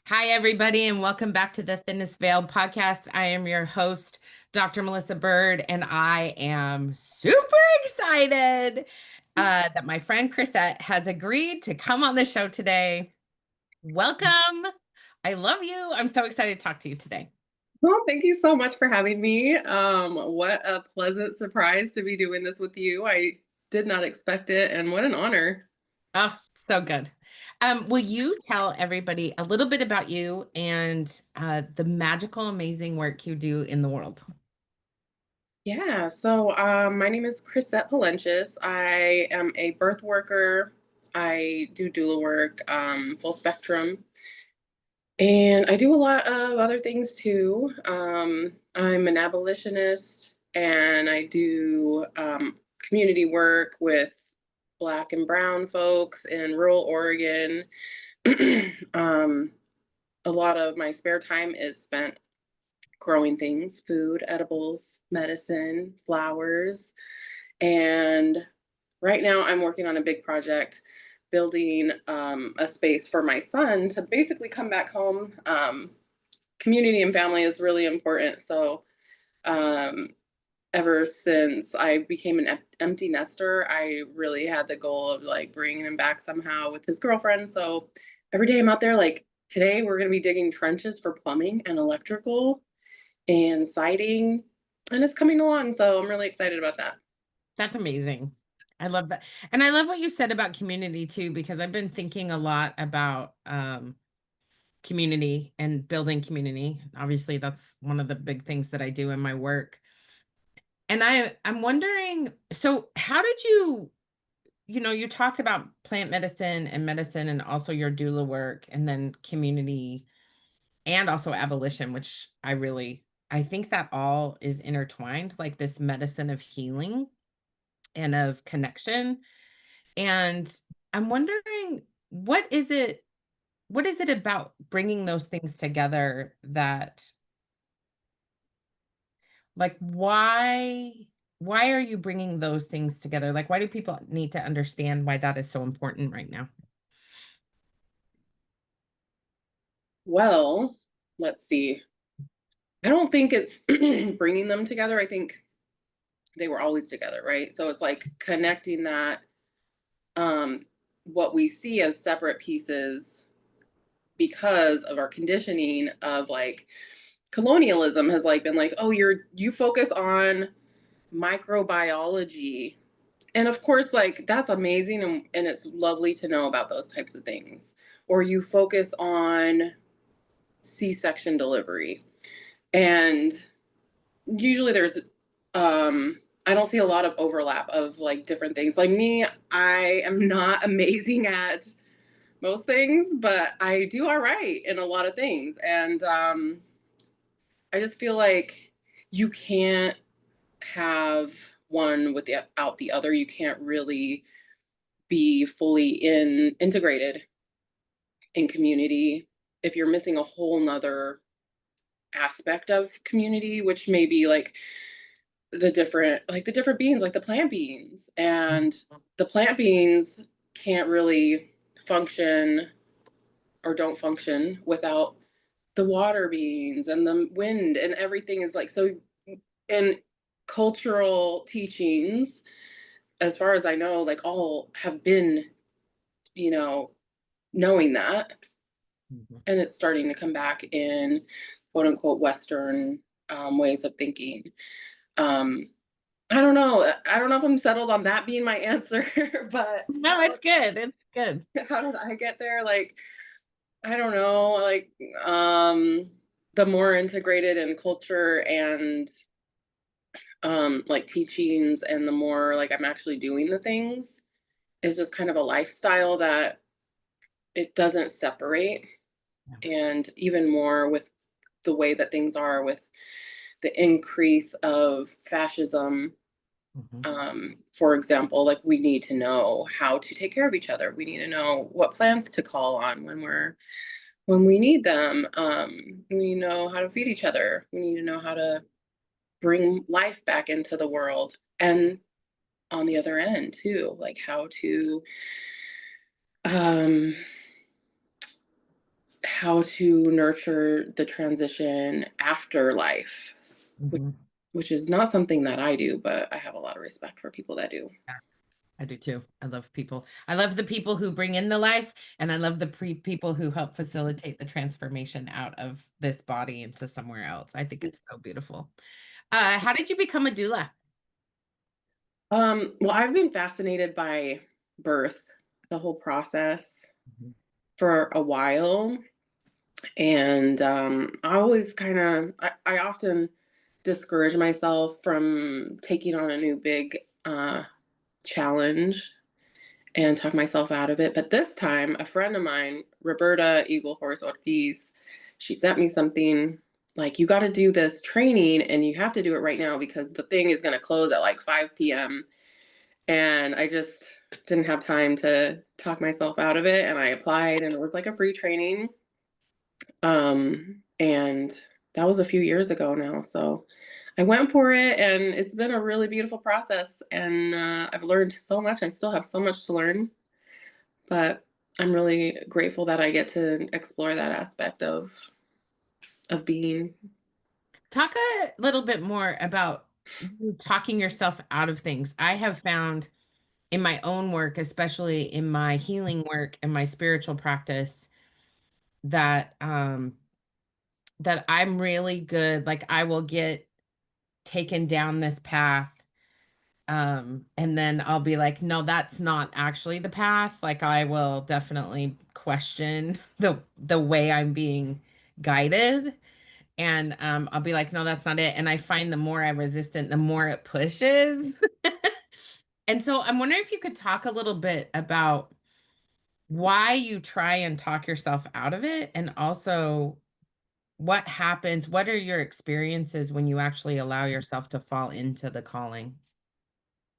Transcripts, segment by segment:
Hi, everybody, and welcome back to the Thinnest Veiled podcast. I am your host, Dr. Melissa Bird, and I am super excited that my friend Chriset has agreed to come on the show today. Welcome. I love you. I'm so excited to talk to you today. Well, thank you so much for having me. What a pleasant surprise to be doing this with you. I did not expect it, and what an honor. Oh, so good. Will you tell everybody a little bit about you and the magical, amazing work you do in the world? My name is Chriset Palenshus. I am a birth worker. I do doula work, full spectrum, and I do a lot of other things too. I'm an abolitionist, and I do community work with Black and Brown folks in rural Oregon. um, a lot of my spare time is spent growing things, food, edibles, medicine, flowers. And right now I'm working on a big project building a space for my son to basically come back home. Community and family is really important. So um, ever since I became an empty nester, I really had the goal of like bringing him back somehow with his girlfriend. So every day I'm out there, like today we're going to be digging trenches for plumbing and electrical and siding, and it's coming along. So I'm really excited about that. That's amazing. I love that. And I love what you said about community too, because I've been thinking a lot about community and building community. Obviously, that's one of the big things that I do in my work. And I'm wondering, so how did you talked about plant medicine and also your doula work and then community and also abolition, which I think that all is intertwined, like this medicine of healing and of connection. And I'm wondering, what is it about bringing those things together that, like, why are you bringing those things together? Like, why do people need to understand why that is so important right now? Well, let's see. I don't think it's bringing them together. I think they were always together, right? So it's like connecting that, um, what we see as separate pieces because of our conditioning of like colonialism has like been like, oh, you focus on microbiology. And of course, like that's amazing, and it's lovely to know about those types of things. Or you focus on C-section delivery. And usually there's I don't see a lot of overlap of like different things. Like me, I am not amazing at most things, but I do all right in a lot of things. And I just feel like you can't have one without the other. You can't really be fully integrated in community if you're missing a whole nother aspect of community, which may be like the different beings, like the plant beings. And the plant beings can't really function or don't function without the water beings and the wind, and everything is like so in cultural teachings, as far as I know, like all have been, you know, knowing that. Mhm. And it's starting to come back in quote unquote Western ways of thinking. Um, I don't know. I don't know if I'm settled on that being my answer, but No, it's good. It's good. how did I get there? Like, I don't know. Like, um, the more integrated in culture and like teachings, and the more like I'm actually doing the things, is just kind of a lifestyle that it doesn't separate. Yeah. And even more with the way that things are with the increase of fascism. Mhm. For example, like we need to know how to take care of each other. We need to know what plants to call on when we need them. We need to know how to feed each other. We need to know how to bring life back into the world. And on the other end too, like how to um, how to nurture the transition after life, Mhm. which is not something that I do, but I have a lot of respect for people that do. Yeah, I do too. I love people. I love the people who bring in the life, and I love the people who help facilitate the transformation out of this body into somewhere else. I think it's so beautiful. How did you become a doula? Well, I've been fascinated by birth, the whole process Mhm. for a while. And I always I often discourage myself from taking on a new big challenge and talk myself out of it. But this time, a friend of mine, Roberta Eagle Horse Ortiz, she sent me something like, you got to do this training and you have to do it right now because the thing is going to close at like 5 p.m. And I just didn't have time to talk myself out of it. And I applied, and it was like a free training. And that was a few years ago now. So I went for it, and it's been a really beautiful process. And I've learned so much. I still have so much to learn, but I'm really grateful that I get to explore that aspect of being. Talk a little bit more about you talking yourself out of things. I have found in my own work, especially in my healing work and my spiritual practice, that that I'm really good. Like I will get taken down this path, and then I'll be like, no, that's not actually the path. Like I will definitely question the way I'm being guided. And I'll be like, no, that's not it. And I find the more I resist it, the more it pushes. And so I'm wondering if you could talk a little bit about why you try and talk yourself out of it, and also what happens, what are your experiences when you actually allow yourself to fall into the calling?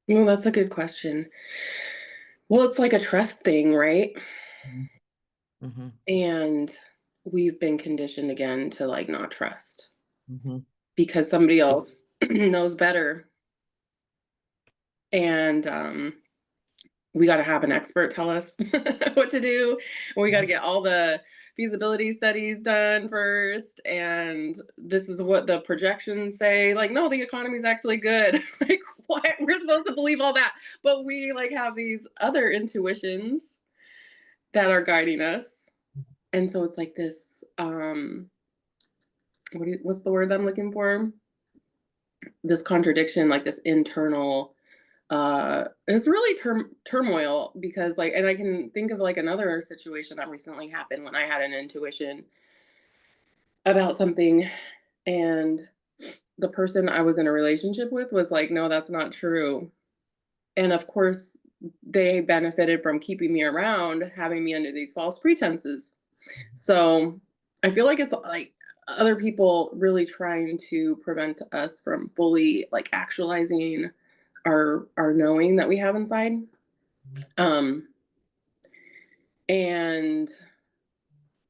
Well, that's a good question. Well, it's like a trust thing, right? Mhm. Mhm. And we've been conditioned again to like not trust Mhm. because somebody else knows better. And we got to have an expert tell us what to do. We got to get all the feasibility studies done first. And this is what the projections say. Like, no, the economy is actually good. Like, what? We're supposed to believe all that. But we like have these other intuitions that are guiding us. And so it's like this, what's the word I'm looking for? This contradiction, like this internal it's really turmoil because like, and I can think of like another situation that recently happened when I had an intuition about something, and the person I was in a relationship with was like, no, that's not true. And of course they benefited from keeping me around, having me under these false pretenses. So I feel like it's like other people really trying to prevent us from fully like actualizing our knowing that we have inside. um and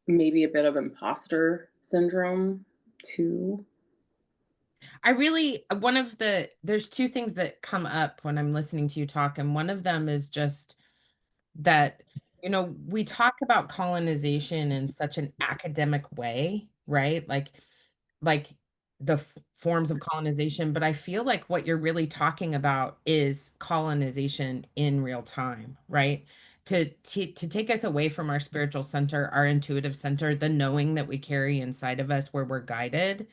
maybe a bit of imposter syndrome too. I really, one of there's two things that come up when I'm listening to you talk, and one of them is just that, we talk about colonization in such an academic way, right? Like the forms of colonization, but I feel like what you're really talking about is colonization in real time, right? To take us away from our spiritual center, our intuitive center, the knowing that we carry inside of us where we're guided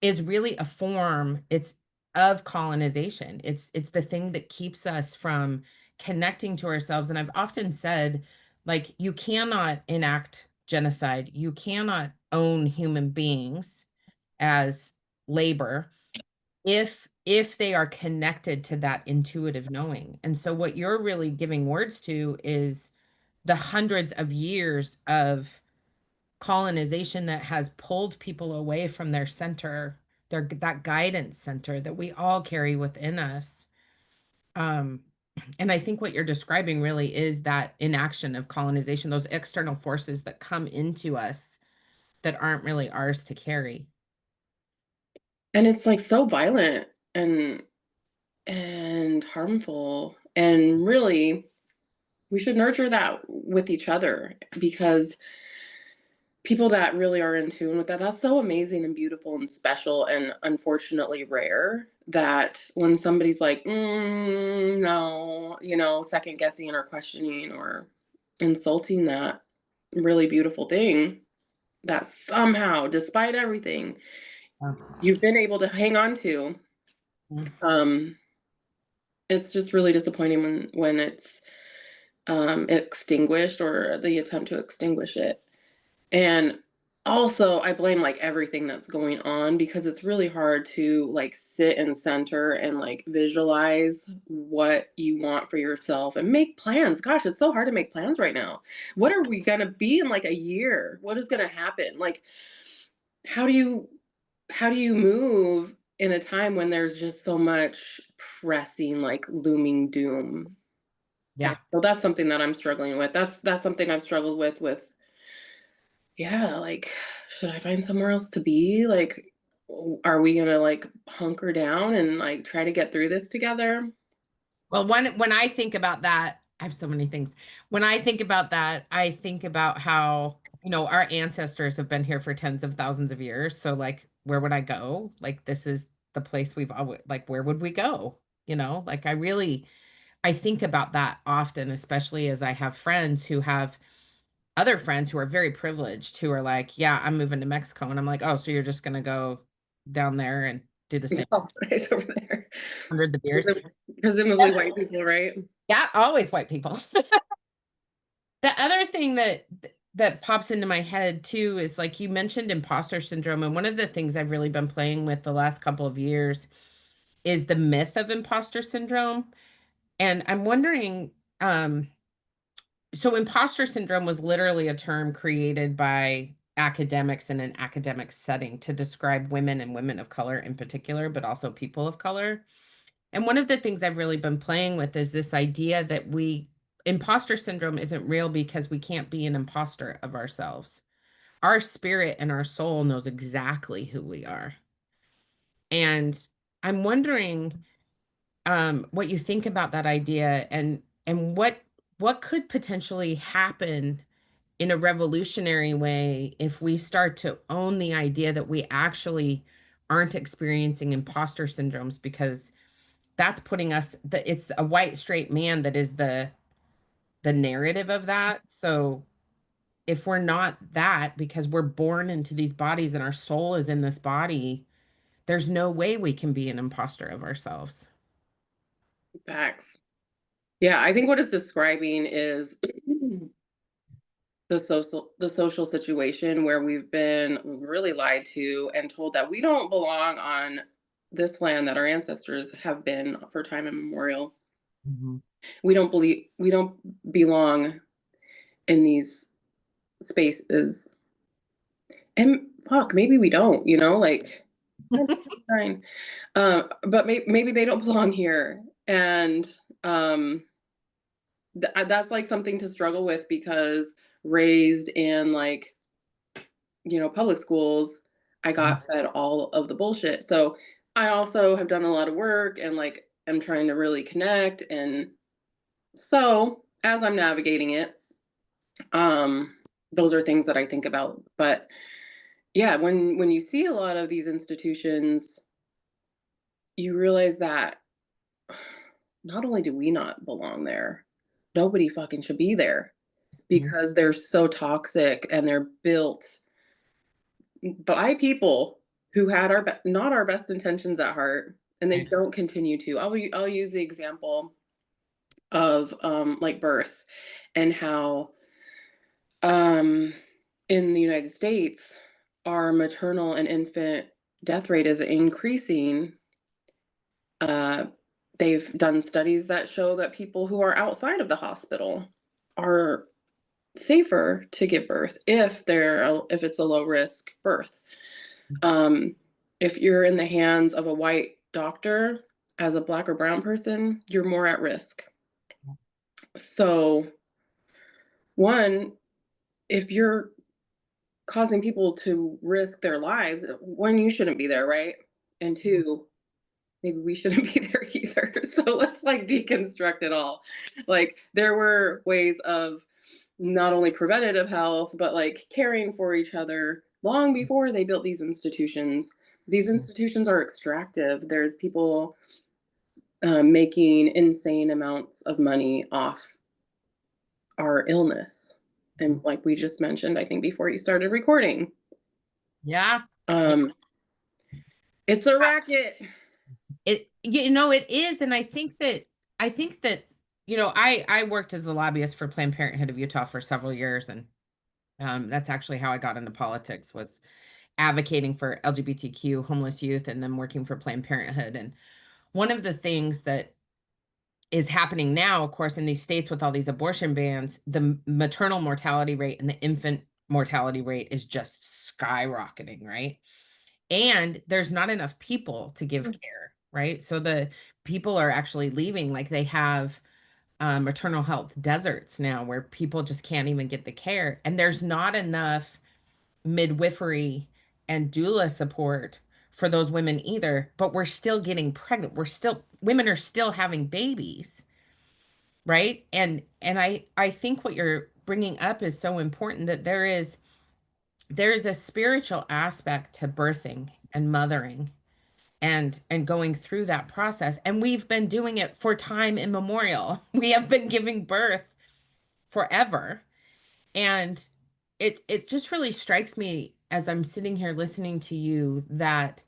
is really a form, it's of colonization. It's the thing that keeps us from connecting to ourselves. And I've often said, like, you cannot enact genocide, you cannot own human beings as labor if they are connected to that intuitive knowing. And so what you're really giving words to is the hundreds of years of colonization that has pulled people away from their center, that guidance center that we all carry within us. Um, and I think what you're describing really is that inaction of colonization, those external forces that come into us that aren't really ours to carry. And it's like so violent and harmful, and really we should nurture that with each other because people that really are in tune with that, that's so amazing and beautiful and special and unfortunately rare that when somebody's like, no, second guessing or questioning or insulting that really beautiful thing that somehow, despite everything, you've been able to hang on to. Mhm. Um, it's just really disappointing when it's extinguished or the attempt to extinguish it. And also, I blame like everything that's going on because it's really hard to like sit and center and like visualize what you want for yourself and make plans. Gosh, it's so hard to make plans right now. What are we going to be in like a year? What is going to happen? Like how do you move in a time when there's just so much pressing like looming doom? And Yeah. so that's something that I'm struggling with. That's something I've struggled with. Yeah, like, should I find somewhere else to be? Like, are we gonna like hunker down and like try to get through this together? Well, when I think about that, I have so many things. When I think about that, I think about how, our ancestors have been here for tens of thousands of years. So like, where would I go? Like, this is the place we've always, like, where would we go? Like I think about that often, especially as I have friends who have other friends who are very privileged who are like, yeah, I'm moving to Mexico. And I'm like, oh, so you're just going to go down there and do the same No, it's over there. 100 the beers. Presumably white people, right? Yeah, always white people. The other thing that pops into my head too is like you mentioned imposter syndrome, and one of the things I've really been playing with the last couple of years is the myth of imposter syndrome. And I'm wondering, so imposter syndrome was literally a term created by academics in an academic setting to describe women and women of color in particular, but also people of color. And one of the things I've really been playing with is this idea that imposter syndrome isn't real because we can't be an imposter of ourselves. Our spirit and our soul knows exactly who we are. And I'm wondering what you think about that idea and what could potentially happen in a revolutionary way if we start to own the idea that we actually aren't experiencing imposter syndromes because that's putting us it's a white straight man that is the narrative of that. So if we're not that because we're born into these bodies and our soul is in this body, there's no way we can be an imposter of ourselves. Facts. Yeah, I think what it's describing is the social situation where we've been really lied to and told that we don't belong on this land that our ancestors have been for time immemorial. Mhm. We don't belong in these spaces. And fuck, maybe we don't, like fine. But maybe they don't belong here. And um that's like something to struggle with because raised in like, public schools, I got fed all of the bullshit. So I also have done a lot of work and like am trying to really connect. And so as I'm navigating it, um, those are things that I think about. But yeah, when you see a lot of these institutions, you realize that not only do we not belong there, nobody fucking should be there Mhm. because they're so toxic and they're built by people who had not our best intentions at heart, and they Right. don't continue to. I'll use the example of like birth and how um in the United States our maternal and infant death rate is increasing. uh they've done studies that show that people who are outside of the hospital are safer to give birth if it's a low risk birth. Um, if you're in the hands of a white doctor as a black or brown person, you're more at risk. So, one, if you're causing people to risk their lives, one, you shouldn't be there, right? And two, maybe we shouldn't be there either. So let's like deconstruct it all. Like there were ways of not only preventative health, but like caring for each other long before they built these institutions. These institutions are extractive. There's people making insane amounts of money off our illness. And like we just mentioned, I think before you started recording, Yeah. um, it's a racket. It is. And I think that, I worked as a lobbyist for Planned Parenthood of Utah for several years. And that's actually how I got into politics, was advocating for LGBTQ homeless youth and then working for Planned Parenthood. And one of the things that is happening now, of course, in these states with all these abortion bans, the maternal mortality rate and the infant mortality rate is just skyrocketing, right? And there's not enough people to give care, right? So the people are actually leaving, like they have maternal health deserts now where people just can't even get the care. And there's not enough midwifery and doula support for those women either, but we're still getting pregnant. Women are still having babies, right? And I think what you're bringing up is so important, that there is a spiritual aspect to birthing and mothering and going through that process. And we've been doing it for time immemorial. We have been giving birth forever. And it just really strikes me as I'm sitting here listening to you, that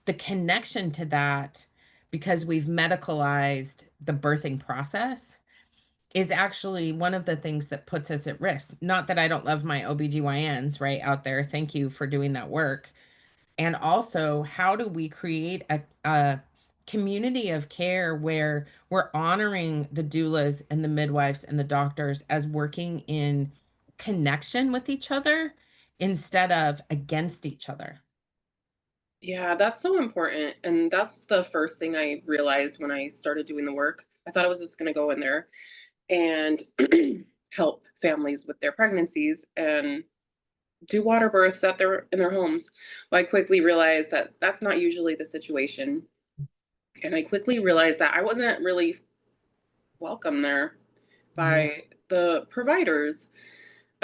the connection to that, because we've medicalized the birthing process, is actually one of the things that puts us at risk. Not that I don't love my OBGYNs right out there. Thank you for doing that work. And also, how do we create a community of care where we're honoring the doulas and the midwives and the doctors as working in connection with each other instead of against each other? Yeah, that's so important. And that's the first thing I realized when I started doing the work. I thought I was just going to go in there and help families with their pregnancies and do water births at their in their homes. But I quickly realized that that's not usually the situation. And I quickly realized that I wasn't really welcome there Yeah. by the providers.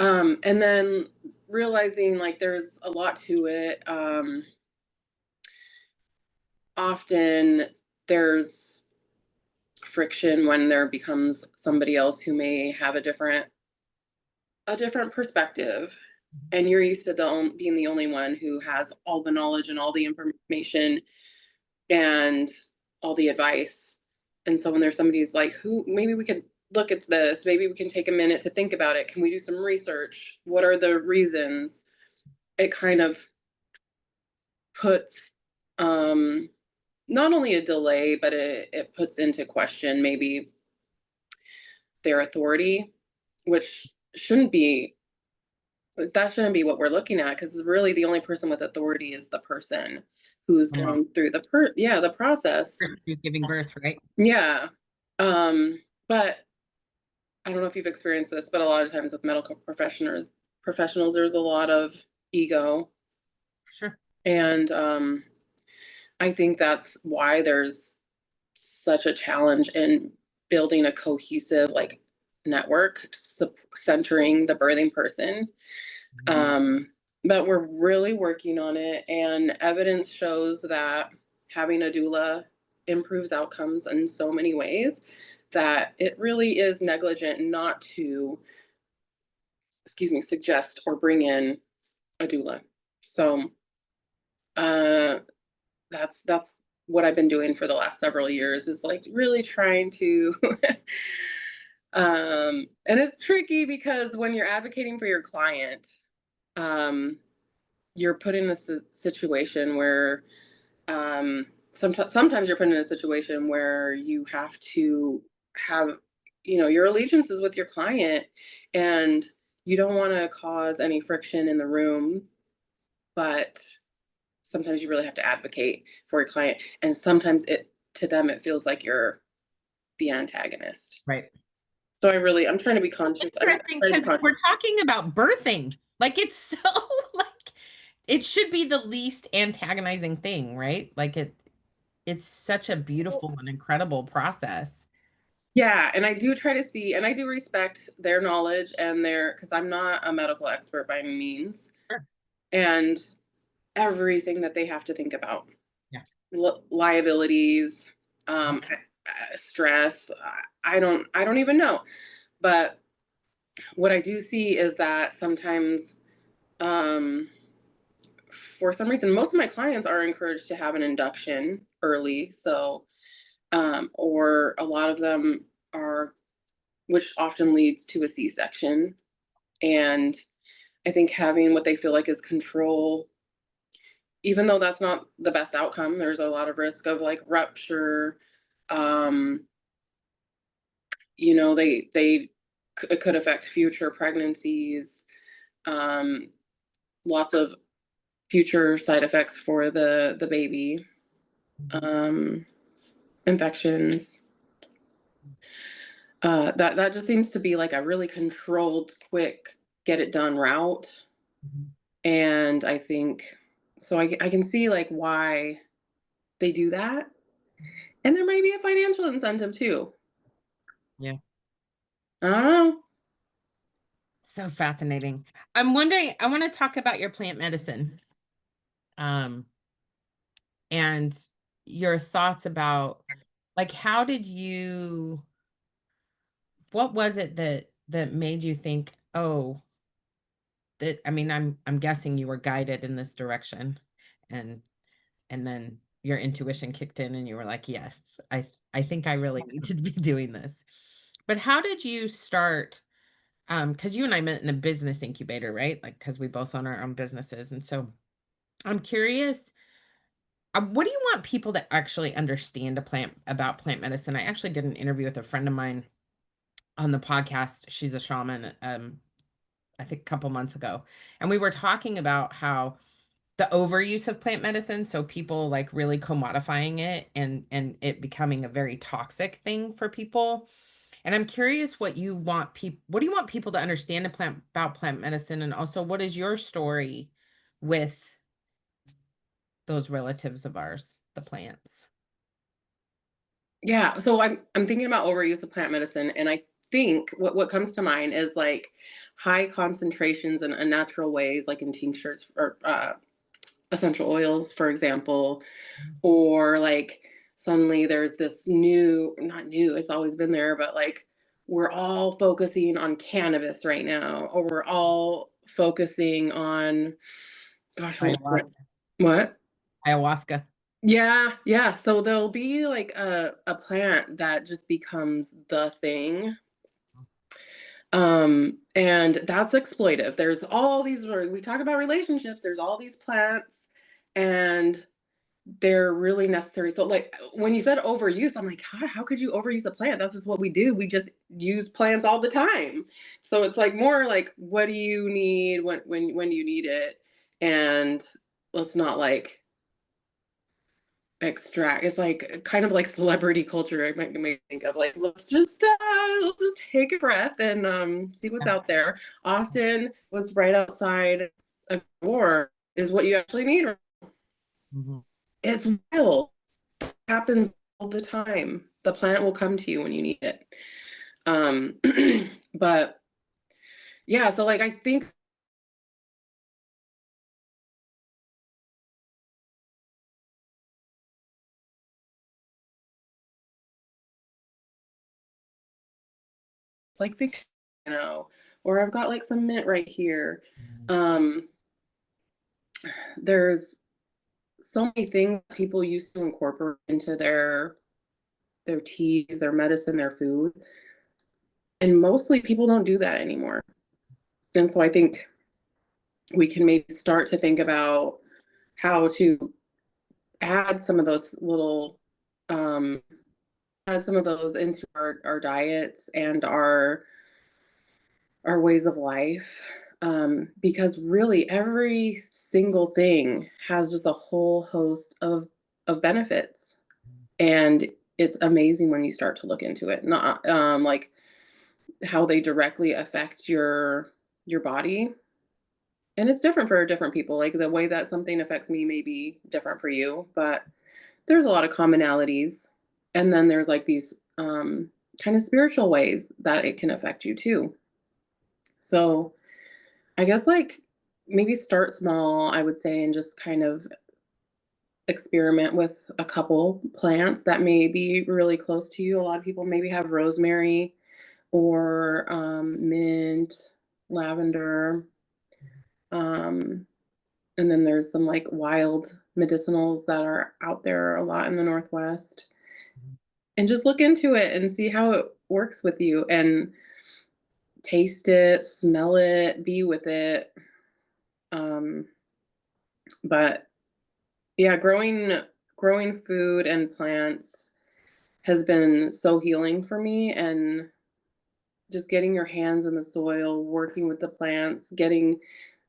And then realizing like there's a lot to it. Often there's friction when there becomes somebody else who may have a different perspective, and you're used to being the only one who has all the knowledge and all the information and all the advice. And so when there's somebody who's like, who maybe we could look at this, maybe we can take a minute to think about it, can we do some research, what are the reasons, it kind of puts not only a delay, but it puts into question maybe their authority, which shouldn't be that shouldn't be what we're looking at, because really the only person with authority is the person who's Wow. going through the process. You're giving birth, right? Yeah. But I don't know if you've experienced this, but a lot of times with medical professionals there's a lot of ego. Sure. And I think that's why there's such a challenge in building a cohesive like network centering the birthing person. Um, but we're really working on it, and evidence shows that having a doula improves outcomes in so many ways that it really is negligent not to, excuse me, suggest or bring in a doula. So uh, that's what I've been doing for the last several years, is like really trying to and it's tricky because when you're advocating for your client, um, you're put in a situation where sometimes you're put in a situation where you have to have, your allegiance is with your client, and you don't want to cause any friction in the room, but sometimes you really have to advocate for your client, and sometimes it to them it feels like you're the antagonist. Right. So I'm trying to be conscious. I'm Interesting, trying to be because we're conscious. talking about birthing. Like, it's so like it should be the least antagonizing thing, right? Like it's such a beautiful and incredible process. Yeah, and I do try to see, and I do respect their knowledge and their, because I'm not a medical expert by any means, Sure. and everything that they have to think about, Yeah. liabilities, Yep. stress. I don't even know, but what I do see is that sometimes, um, for some reason, most of my clients are encouraged to have an induction early. So, or a lot of them are, which often leads to a C-section. And I think having what they feel like is control, even though that's not the best outcome, there's a lot of risk of like rupture. Um, it could affect future pregnancies. Um, Lots of future side effects for the baby. Mhm. Um, Infections. That just seems to be like a really controlled, quick, get it done route. Mhm. And I think so. I can see like why they do that, and there might be a financial incentive too. Yeah. I don't know. So fascinating. I'm wondering, I want to talk about your plant medicine. Um, and your thoughts about, like, how did you, what was it that made you think, oh, that, I mean, I'm guessing you were guided in this direction, and then your intuition kicked in and you were like, yes, I think I really need to be doing this. But how did you start? Because you and I met in a business incubator, right? Like, because we both own our own businesses. And so I'm curious, what do you want people to actually understand about plant medicine? I actually did an interview with a friend of mine on the podcast. She's a shaman, I think a couple months ago. And we were talking about how the overuse of plant medicine, so people like really commodifying it and it becoming a very toxic thing for people. And I'm curious what do you want people to understand about plant medicine, and also what is your story with those relatives of ours, the plants? Yeah, so I'm thinking about overuse of plant medicine, and I think what comes to mind is like high concentrations in unnatural ways, like in tinctures or essential oils, for example, or like suddenly there's this new, not new, it's always been there, but like we're all focusing on cannabis right now, or we're all focusing on, gosh, Ayahuasca. what? Ayahuasca. Yeah, yeah. So there'll be like a plant that just becomes the thing. And that's exploitive. There's all these, we talk about relationships, there's all these plants, and they're really necessary. So like when you said overuse, I'm like, how could you overuse a plant? That's just what we do. We just use plants all the time. So it's like more like, what do you need when you need it? And let's not like extract. It's like kind of like celebrity culture. I might think of like, let's just take a breath and see what's Yeah. out there. Often what's right outside a door is what you actually need. Mhm. It's wild. Happens all the time. The plant will come to you when you need it. Um, but yeah, so like I think it's like think, or I've got like some mint right here. Um, there's so many things people used to incorporate into their teas, their medicine, their food, and mostly people don't do that anymore. And so I think we can maybe start to think about how to add some of those little um, add some of those into our diets and our ways of life, because really every single thing has just a whole host of benefits, and it's amazing when you start to look into it, not like how they directly affect your body. And it's different for different people. Like the way that something affects me may be different for you, but there's a lot of commonalities. And then there's like these kind of spiritual ways that it can affect you too. So I guess like maybe start small, I would say, and just kind of experiment with a couple plants that may be really close to you. A lot of people maybe have rosemary or mint, lavender, um, and then there's some like wild medicinals that are out there a lot in the Northwest. And just look into it and see how it works with you and taste it, smell it, be with it. Um, but yeah, growing food and plants has been so healing for me, and just getting your hands in the soil, working with the plants, getting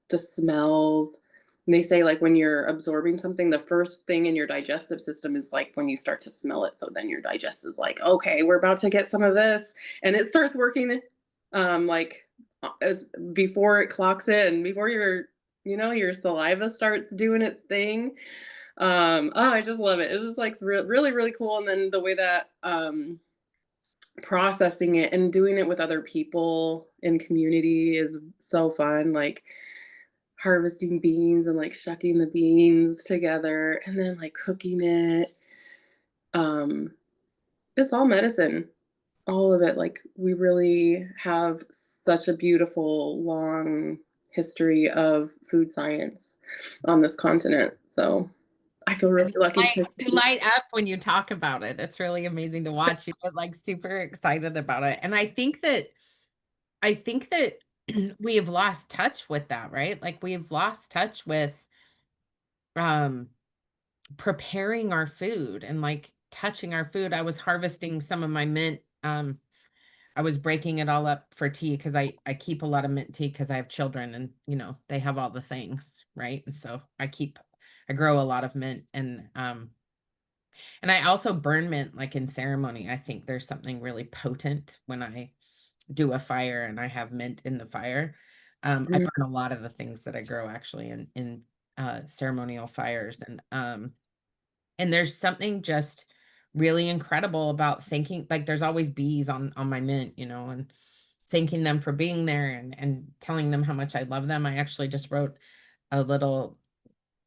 the smells. And they say like when you're absorbing something, the first thing in your digestive system is like when you start to smell it. So then your digestive is like, okay, we're about to get some of this, and it starts working like as before it clocks it, and before your saliva starts doing its thing. Oh, I just love it. It's just like really really cool. And then the way that processing it and doing it with other people in community is so fun. Like harvesting beans and like shucking the beans together and then like cooking it. Um, it's all medicine, all of it. Like we really have such a beautiful, long history of food science on this continent. So I feel really And lucky to you light up when you talk about it. It's really amazing to watch. You get like super excited about it. And I think that we have lost touch with that, right? Like we've lost touch with um preparing our food and like touching our food. I was harvesting some of my mint. I was breaking it all up for tea because I keep a lot of mint tea because I have children and they have all the things, right? And so I grow a lot of mint and I also burn mint like in ceremony. I think there's something really potent when I do a fire and I have mint in the fire. I Mhm. burn a lot of the things that I grow actually in ceremonial fires and there's something just really incredible about thanking like there's always bees on my mint, and thanking them for being there and telling them how much I love them. I actually just wrote a little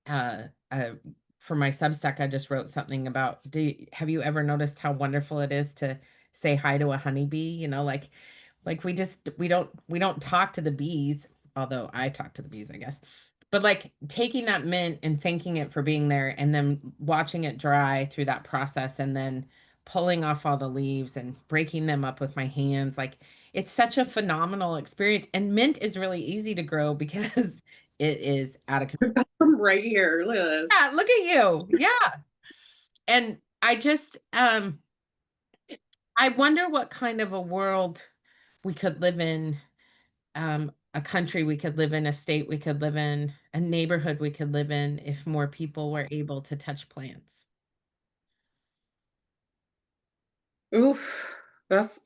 uh, uh, for my Substack, I just wrote something about, have you ever noticed how wonderful it is to say hi to a honeybee? Like we don't talk to the bees, although I talk to the bees, I guess. But like taking that mint and thanking it for being there and then watching it dry through that process and then pulling off all the leaves and breaking them up with my hands, like it's such a phenomenal experience. And mint is really easy to grow because it is out of control. I've got them right here. Look at this. Yeah, look at you. Yeah. And I wonder what kind of a world we could live in, a country we could live in, a state we could live in, a neighborhood we could live in if more people were able to touch plants. Oof.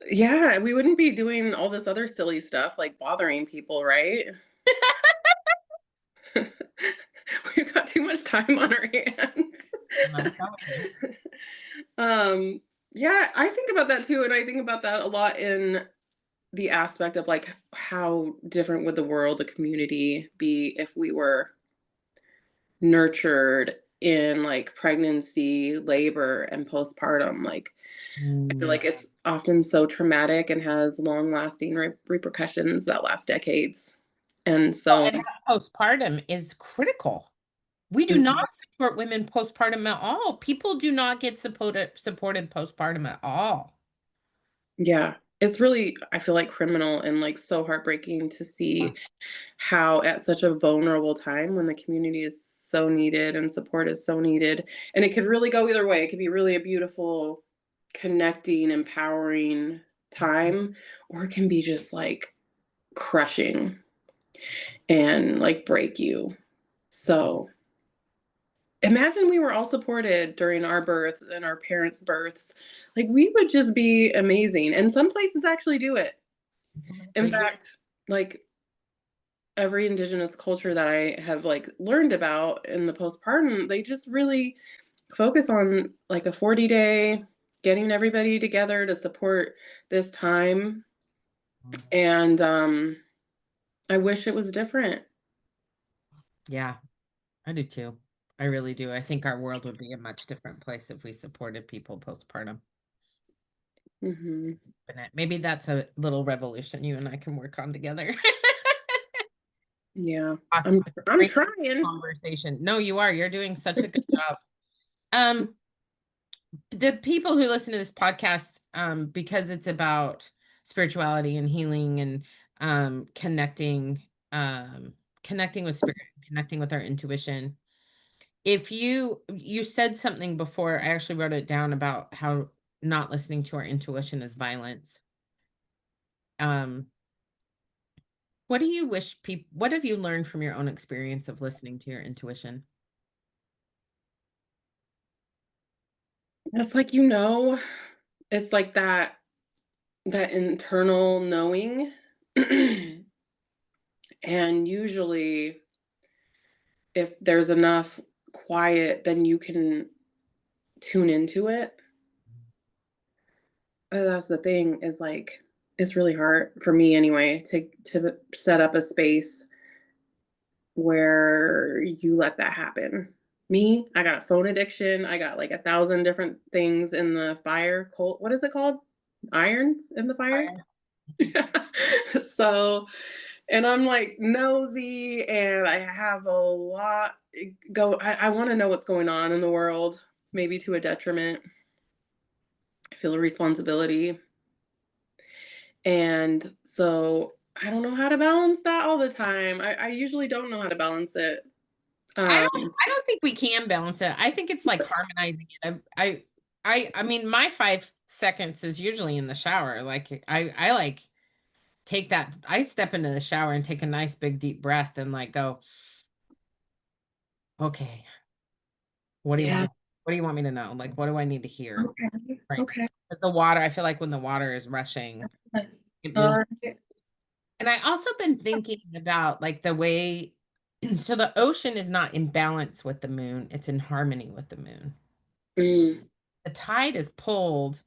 Yeah, we wouldn't be doing all this other silly stuff like bothering people, right? We've got too much time on our hands. I'm telling you. um, yeah, I think about that too, and I think about that a lot in the aspect of like how different would the world, the community be if we were nurtured in like pregnancy, labor, and postpartum. Like I feel Mm. like it's often so traumatic and has long lasting repercussions that last decades. And Well, so, and that postpartum is critical. We do not mhm, support women postpartum at all. People do not get supported postpartum at all. yeah, it's really, I feel like criminal and like so heartbreaking to see how at such a vulnerable time when the community is so needed and support is so needed. And it could really go either way. It could be really a beautiful, connecting, empowering time, or it can be just like crushing and like break you. So imagine we were all supported during our birth and our parents' births. Like we would just be amazing. And some places actually do it. In They do. fact, like every indigenous culture that I have like learned about in the postpartum, they just really focus on like a 40-day getting everybody together to support this time. And I wish it was different. Yeah, I do too. I really do. I think our world would be a much different place if we supported people postpartum. Hmm. Maybe that's a little revolution you and I can work on together. Yeah, Ah, I'm great trying. conversation. No, you are. You're doing such a good job. Um, the people who listen to this podcast, because it's about spirituality and healing and connecting, connecting with spirit, connecting with our intuition. If you said something before, I actually wrote it down about how not listening to our intuition is violence. Um, what do you wish people, what have you learned from your own experience of listening to your intuition? It's like, it's like that internal knowing. And usually if there's enough quiet, then you can tune into it. That's the thing is like it's really hard for me anyway to set up a space where you let that happen. Me, I got a phone addiction. I got like 1,000 different things in the fire. Coal, what is it called? Irons in the fire. So, and I'm like nosy, and I have a lot go. I want to know what's going on in the world, maybe to a detriment. I feel a responsibility. And so I don't know how to balance that all the time. I usually don't know how to balance it. I Um, don't I don't think we can balance it. I think it's like harmonizing it. I mean my 5 seconds is usually in the shower. Like I like take that I step into the shower and take a nice big deep breath and like go, okay, what do you want yeah. me what do you want me to know? Like what do I need to hear Okay. right now? Okay. 'Cause the water, I feel like when the water is rushing, it moves. All right. And I also been thinking about like the way so the ocean is not in balance with the moon, it's in harmony with the moon. Mm, The tide is pulled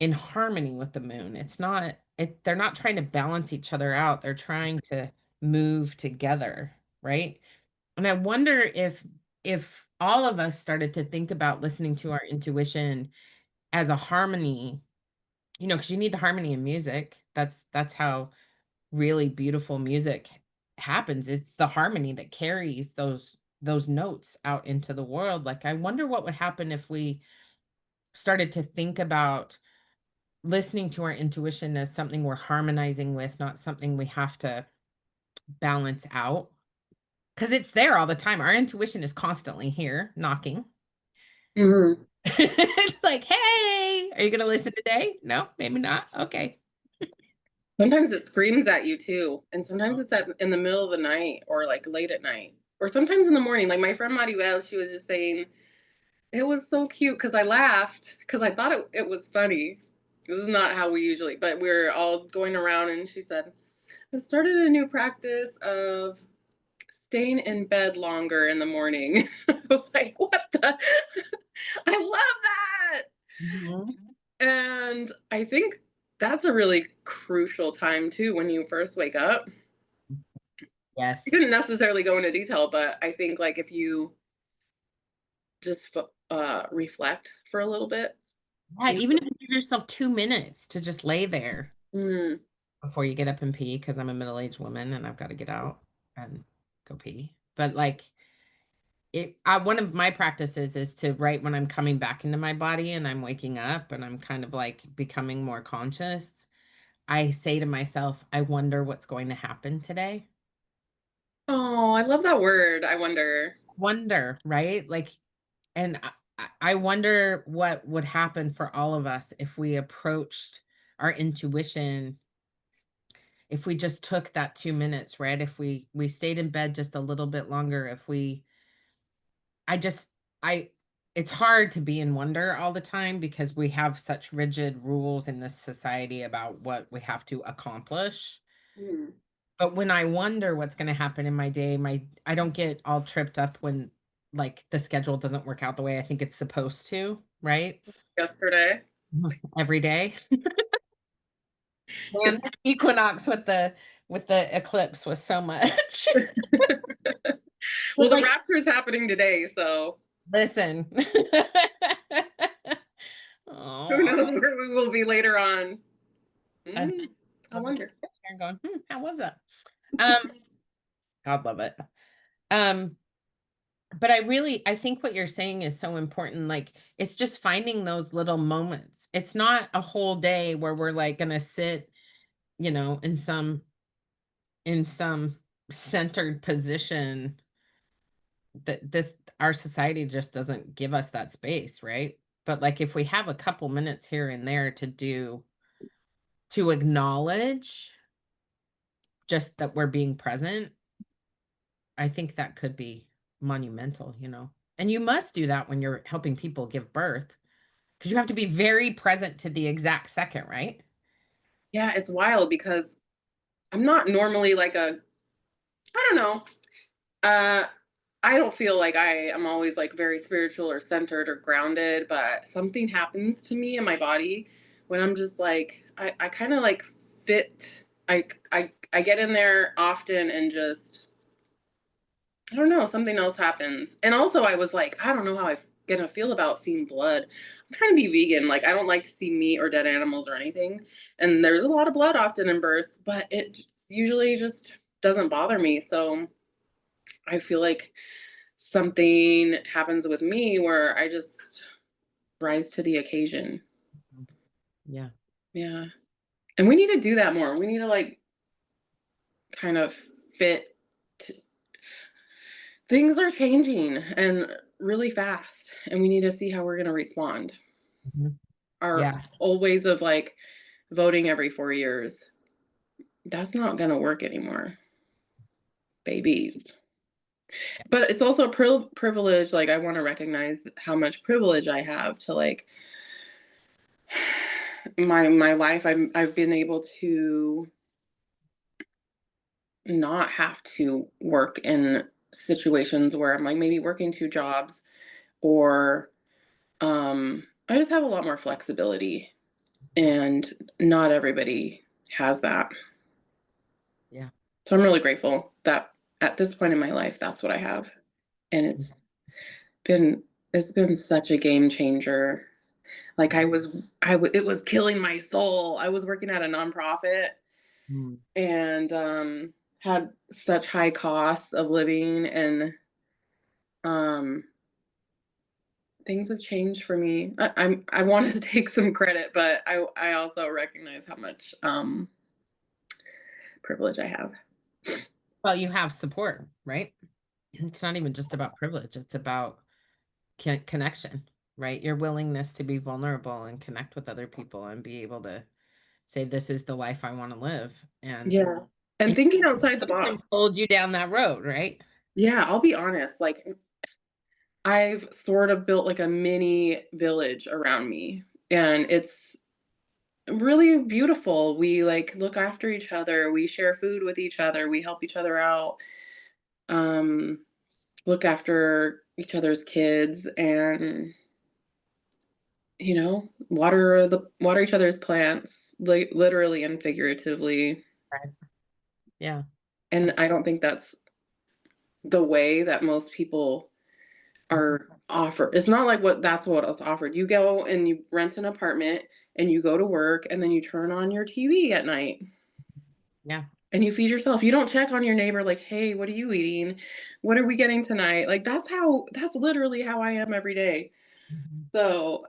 in harmony with the moon. They're not trying to balance each other out. They're trying to move together, right? And I wonder if all of us started to think about listening to our intuition as a harmony, because you need the harmony in music. That's how really beautiful music happens. It's the harmony that carries those notes out into the world. Like I wonder what would happen if we started to think about listening to our intuition as something we're harmonizing with, not something we have to balance out. Because it's there all the time. Our intuition is constantly here knocking. mhm. It's like, hey, are you going to listen today? No, maybe not. Okay. Sometimes it screams at you too, and sometimes Oh, it's in the middle of the night or like late at night, or sometimes in the morning. Like my friend Maribel, she was just saying it was so cute because I laughed because I thought it was funny. This is not how we usually, but we're all going around, and she said, "I've started a new practice of staying in bed longer in the morning." I was like, "What the?" I love that. mhm. And I think that's a really crucial time too when you first wake up. Yes. You didn't necessarily go into detail, but I think like if you just reflect for a little bit, Yeah, you even if you give yourself 2 minutes to just lay there mm, before you get up and pee, because I'm a middle-aged woman and I've got to get out and go pee. But like one of my practices is to right when I'm coming back into my body and I'm waking up and I'm kind of like becoming more conscious, I say to myself, I wonder what's going to happen today. oh, I love that word. I wonder. Wonder, right? Like, and I wonder what would happen for all of us if we approached our intuition, if we just took that 2 minutes, right? If we stayed in bed just a little bit longer, if we I just I it's hard to be in wonder all the time because we have such rigid rules in this society about what we have to accomplish. Mm, But when I wonder what's going to happen in my day, I don't get all tripped up when like the schedule doesn't work out the way I think it's supposed to. right? Yesterday. Every day. And the equinox with the eclipse was so much. Well, But the like, rapture's happening today, so listen. who Oh, knows where we will be later on. I Mm, I I'm just wonder. sitting here going, how was that? Um, God love it. Um, but I think what you're saying is so important. Like, it's just finding those little moments. It's not a whole day where we're like gonna sit, in some centered position that our society just doesn't give us that space, right? But like if we have a couple minutes here and there to acknowledge just that we're being present, I think that could be monumental. And you must do that when you're helping people give birth because you have to be very present to the exact second, right? Yeah, it's wild because I'm not normally like I don't know. Uh, I don't feel like I am always like very spiritual or centered or grounded, but something happens to me in my body when I'm just like I kind of like fit. I get in there often and just I don't know, something else happens. And also I was like, I don't know how I'm gonna feel about seeing blood. I'm trying to be vegan. Like I don't like to see meat or dead animals or anything. And there's a lot of blood often in births, but it usually just doesn't bother me. So I feel like something happens with me where I just rise to the occasion. Yeah. Yeah. And we need to do that more. We need to like kind of fit things are changing and really fast and we need to see how we're going to respond. Mhm. Our Yeah. old ways of like voting every 4 years, that's not going to work anymore, babies. But it's also a privilege. Like I want to recognize how much privilege I have to like my life. I've been able to not have to work in situations where I'm like maybe working two jobs or I just have a lot more flexibility and not everybody has that. Yeah. So I'm really grateful that at this point in my life that's what I have. And been it's been such a game changer. Like it was killing my soul. I was working at a nonprofit Mhm. and had such high costs of living and um things have changed for me. I want to take some credit, but I also recognize how much privilege I have. Well, you have support, right? It's not even just about privilege, it's about connection, right? Your willingness to be vulnerable and connect with other people and be able to say, this is the life I want to live. Yeah. And And thinking outside the person box. pulled you down that road, right? Yeah, I'll be honest. Like I've sort of built like a mini village around me and it's really beautiful. We like look after each other, we share food with each other, we help each other out. Um look after each other's kids and water each other's plants, like literally and figuratively. Right. Yeah. And That's I don't think that's the way that most people mhm. are offered. It's not like that's what else offered. You go and you rent an apartment and you go to work and then you turn on your TV at night Yeah. and you feed yourself. You don't check on your neighbor like, "Hey, what are you eating? What are we getting tonight?" Like that's literally how I am every day. Mhm. So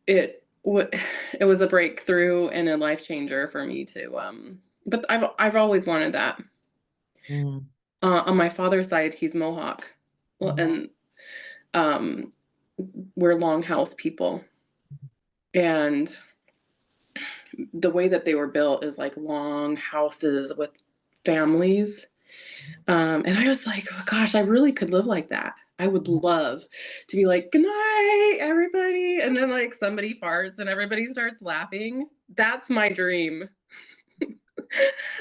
it was a breakthrough and a life changer for me to but I've always wanted that. Mhm. On my father's side, he's Mohawk. Well, Mhm. and um we're longhouse people. And the way that they were built is like long houses with families. And I was like, oh gosh, I really could live like that. I would love to be like, good night, everybody. And then like somebody farts and everybody starts laughing. That's my dream.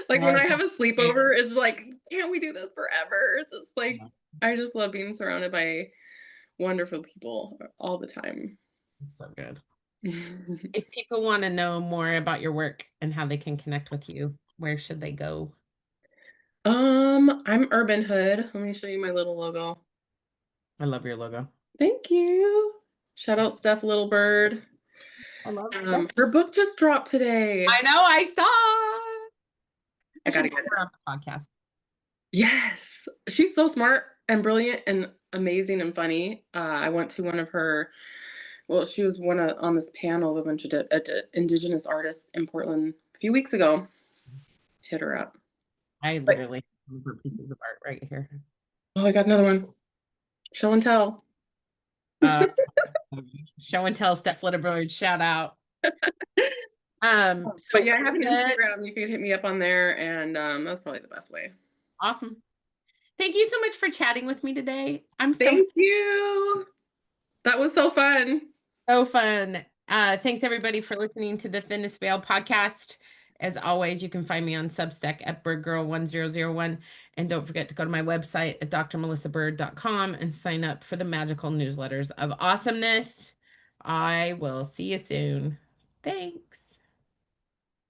Like when Or I have a okay. sleepover, it's like, can't we do this forever? It's just like, Yeah. I just love being surrounded by wonderful people all the time. It's so good. If people want to know more about your work and how they can connect with you, where should they go? I'm Urban Hood. Let me show you my little logo. I love your logo. Thank you. Shout out Steph Little Bird. I love that. Her book just dropped today. I know, I saw. I I should gotta have get it. her on the podcast. Yes, she's so smart and brilliant and amazing and funny. I went to one of her. Well, she was on this panel of a bunch of Indigenous artists in Portland a few weeks ago. Hit her up. I But literally have her pieces of art right here. oh, I got another one. Show and tell. Uh, Show and tell Steph Litterbird, shout out. But So yeah, I have an Chriset, Instagram. You can hit me up on there, and that's probably the best way. awesome. Thank you so much for chatting with me today. I'm Thank you. That was so fun. so fun. Thanks everybody for listening to the Thinnest Veil podcast. As always, you can find me on Substack at birdgirl1001. And don't forget to go to my website at drmelissabird.com and sign up for the magical newsletters of awesomeness. I will see you soon. Thanks.